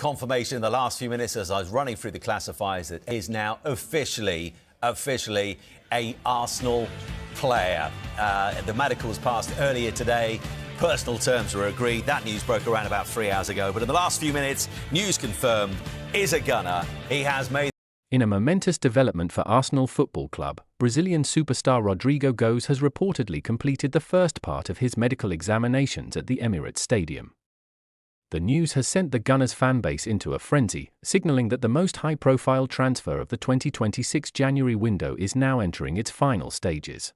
Confirmation in the last few minutes as I was running through the classifiers that is now officially a Arsenal player. The medicals passed earlier today. Personal terms were agreed. That news broke around about 3 hours ago. But in the last few minutes, news confirmed, is a gunner. He has made... In a momentous development for Arsenal Football Club, Brazilian superstar Rodrygo Goes has reportedly completed the first part of his medical examinations at the Emirates Stadium. The news has sent the Gunners' fanbase into a frenzy, signalling that the most high-profile transfer of the 2026 January window is now entering its final stages.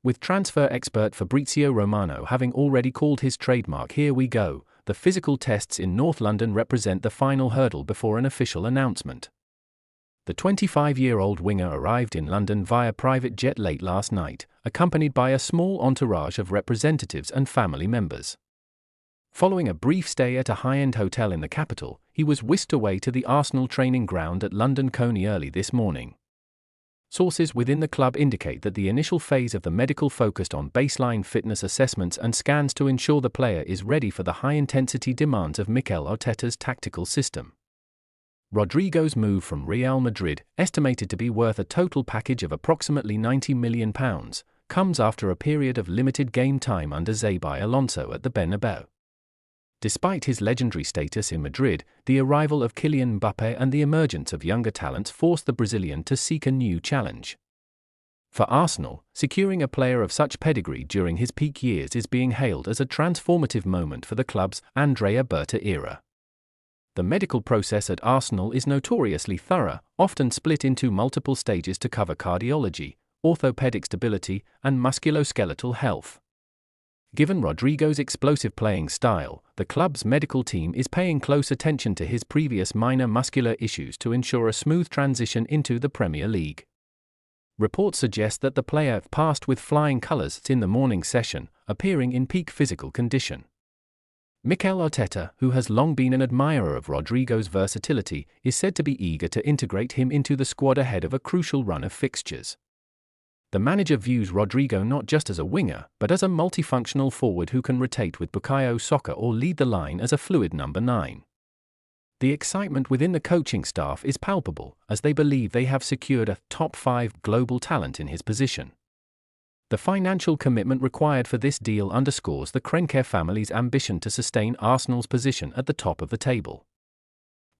With transfer expert Fabrizio Romano having already called his trademark "Here we go," the physical tests in North London represent the final hurdle before an official announcement. The 25-year-old winger arrived in London via private jet late last night, accompanied by a small entourage of representatives and family members. Following a brief stay at a high-end hotel in the capital, he was whisked away to the Arsenal training ground at London Colney early this morning. Sources within the club indicate that the initial phase of the medical focused on baseline fitness assessments and scans to ensure the player is ready for the high-intensity demands of Mikel Arteta's tactical system. Rodrygo's move from Real Madrid, estimated to be worth a total package of approximately £90 million, comes after a period of limited game time under Xabi Alonso at the Bernabeu. Despite his legendary status in Madrid, the arrival of Kylian Mbappé and the emergence of younger talents forced the Brazilian to seek a new challenge. For Arsenal, securing a player of such pedigree during his peak years is being hailed as a transformative moment for the club's Andrea Berta era. The medical process at Arsenal is notoriously thorough, often split into multiple stages to cover cardiology, orthopedic stability, and musculoskeletal health. Given Rodrygo's explosive playing style, the club's medical team is paying close attention to his previous minor muscular issues to ensure a smooth transition into the Premier League. Reports suggest that the player passed with flying colours in the morning session, appearing in peak physical condition. Mikel Arteta, who has long been an admirer of Rodrygo's versatility, is said to be eager to integrate him into the squad ahead of a crucial run of fixtures. The manager views Rodrygo not just as a winger, but as a multifunctional forward who can rotate with Bukayo Saka or lead the line as a fluid number 9. The excitement within the coaching staff is palpable, as they believe they have secured a top 5 global talent in his position. The financial commitment required for this deal underscores the Kroenke family's ambition to sustain Arsenal's position at the top of the table.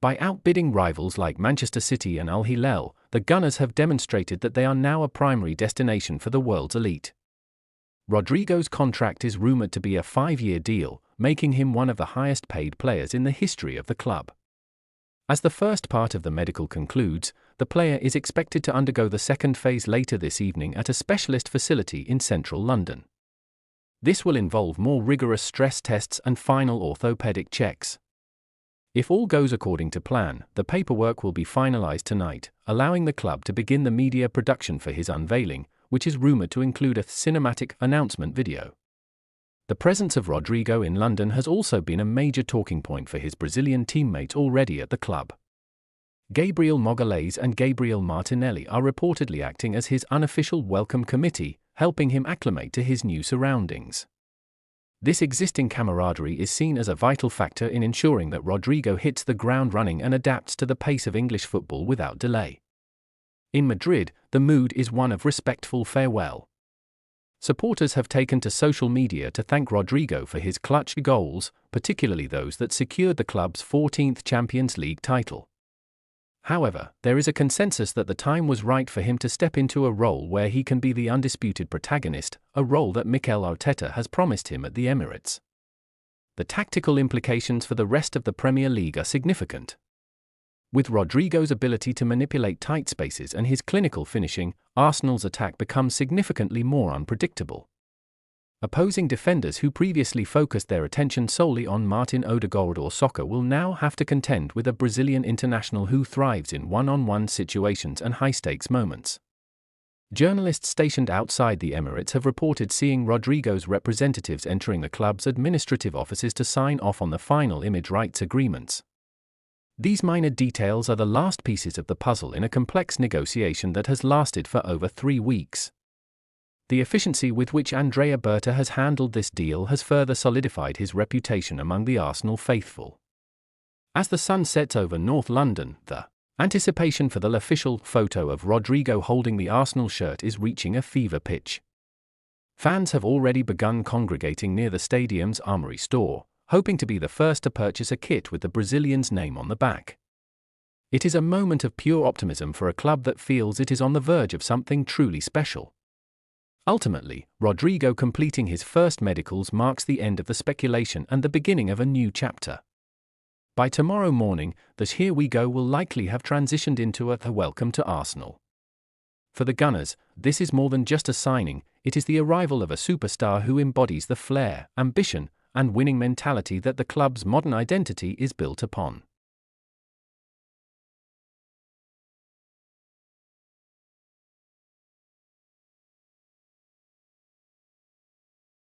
By outbidding rivals like Manchester City and Al Hilal, the Gunners have demonstrated that they are now a primary destination for the world's elite. Rodrygo's contract is rumoured to be a 5-year deal, making him one of the highest-paid players in the history of the club. As the first part of the medical concludes, the player is expected to undergo the second phase later this evening at a specialist facility in central London. This will involve more rigorous stress tests and final orthopedic checks. If all goes according to plan, the paperwork will be finalised tonight, allowing the club to begin the media production for his unveiling, which is rumoured to include a cinematic announcement video. The presence of Rodrygo in London has also been a major talking point for his Brazilian teammates already at the club. Gabriel Magalhães and Gabriel Martinelli are reportedly acting as his unofficial welcome committee, helping him acclimate to his new surroundings. This existing camaraderie is seen as a vital factor in ensuring that Rodrygo hits the ground running and adapts to the pace of English football without delay. In Madrid, the mood is one of respectful farewell. Supporters have taken to social media to thank Rodrygo for his clutch goals, particularly those that secured the club's 14th Champions League title. However, there is a consensus that the time was right for him to step into a role where he can be the undisputed protagonist, a role that Mikel Arteta has promised him at the Emirates. The tactical implications for the rest of the Premier League are significant. With Rodrygo's ability to manipulate tight spaces and his clinical finishing, Arsenal's attack becomes significantly more unpredictable. Opposing defenders who previously focused their attention solely on Martin Odegaard or Saka will now have to contend with a Brazilian international who thrives in one-on-one situations and high-stakes moments. Journalists stationed outside the Emirates have reported seeing Rodrygo's representatives entering the club's administrative offices to sign off on the final image rights agreements. These minor details are the last pieces of the puzzle in a complex negotiation that has lasted for over 3 weeks. The efficiency with which Andrea Berta has handled this deal has further solidified his reputation among the Arsenal faithful. As the sun sets over North London, the anticipation for the official photo of Rodrygo holding the Arsenal shirt is reaching a fever pitch. Fans have already begun congregating near the stadium's armory store, hoping to be the first to purchase a kit with the Brazilian's name on the back. It is a moment of pure optimism for a club that feels it is on the verge of something truly special. Ultimately, Rodrygo completing his first medicals marks the end of the speculation and the beginning of a new chapter. By tomorrow morning, this "here we go" will likely have transitioned into a welcome to Arsenal. For the Gunners, this is more than just a signing, it is the arrival of a superstar who embodies the flair, ambition, and winning mentality that the club's modern identity is built upon.